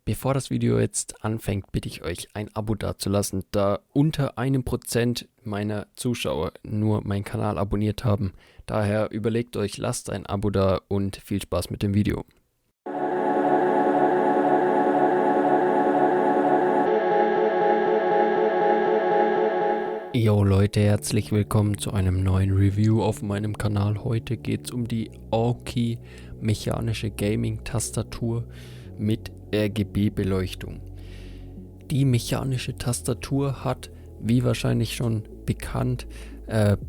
Bevor das Video jetzt anfängt, bitte ich euch, ein Abo dazulassen, da unter 1% meiner Zuschauer nur meinen Kanal abonniert haben. Daher überlegt euch, lasst ein Abo da und viel Spaß mit dem Video. Yo Leute, herzlich willkommen zu einem neuen Review auf meinem Kanal. Heute geht es um die Aukey mechanische Gaming-Tastatur mit RGB-Beleuchtung. Die mechanische Tastatur hat, wie wahrscheinlich schon bekannt,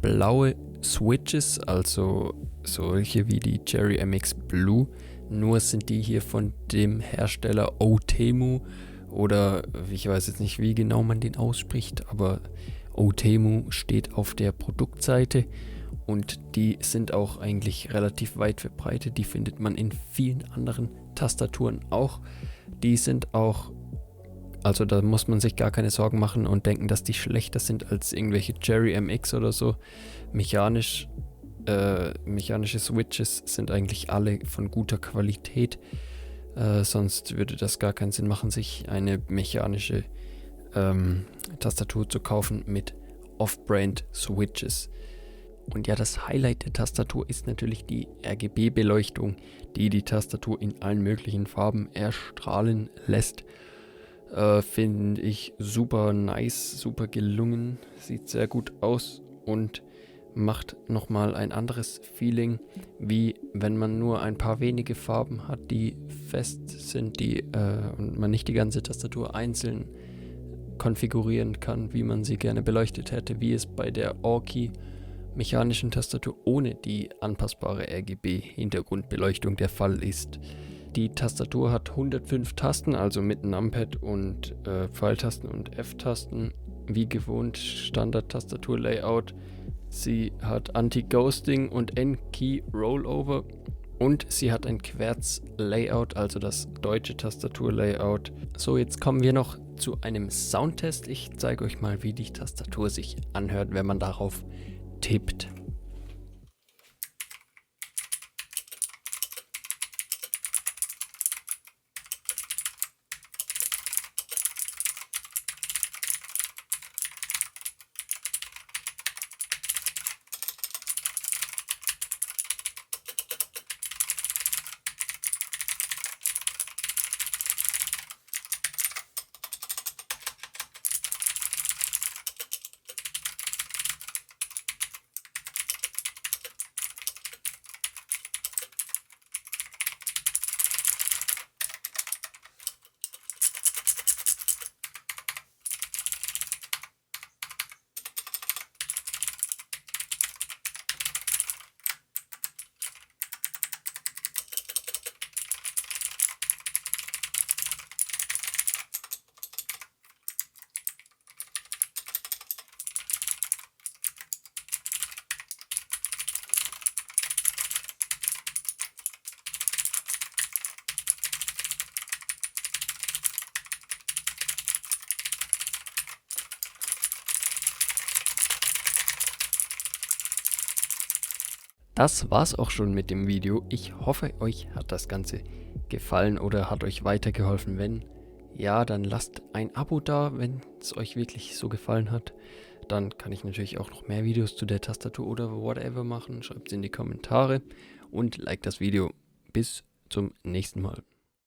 blaue Switches, also solche wie die Cherry MX Blue. Nur sind die hier von dem Hersteller Outemu, oder ich weiß jetzt nicht, wie genau man den ausspricht, aber Outemu steht auf der Produktseite und die sind auch eigentlich relativ weit verbreitet. Die findet man in vielen anderen Tastaturen auch. Die sind auch, also da muss man sich gar keine Sorgen machen und denken, dass die schlechter sind als irgendwelche Cherry MX oder so. Mechanische Switches sind eigentlich alle von guter Qualität. Sonst würde das gar keinen Sinn machen, sich eine mechanische Tastatur zu kaufen mit Off-Brand Switches. Und ja, das Highlight der Tastatur ist natürlich die RGB-Beleuchtung, die die Tastatur in allen möglichen Farben erstrahlen lässt. Finde ich super nice, super gelungen, sieht sehr gut aus und macht nochmal ein anderes Feeling, wie wenn man nur ein paar wenige Farben hat, die fest sind, und man nicht die ganze Tastatur einzeln konfigurieren kann, wie man sie gerne beleuchtet hätte, wie es bei der Aukey mechanischen Tastatur ohne die anpassbare RGB-Hintergrundbeleuchtung der Fall ist. Die Tastatur hat 105 Tasten, also mit Numpad und Pfeiltasten und F-Tasten, wie gewohnt Standard-Tastatur-Layout. Sie hat Anti-Ghosting und N-Key-Rollover und sie hat ein Querz-Layout, also das deutsche Tastatur-Layout. So, jetzt kommen wir noch zu einem Soundtest. Ich zeige euch mal, wie die Tastatur sich anhört, wenn man darauf tippt. Das war's auch schon mit dem Video. Ich hoffe, euch hat das Ganze gefallen oder hat euch weitergeholfen. Wenn ja, dann lasst ein Abo da, wenn es euch wirklich so gefallen hat. Dann kann ich natürlich auch noch mehr Videos zu der Tastatur oder whatever machen. Schreibt es in die Kommentare und liked das Video. Bis zum nächsten Mal.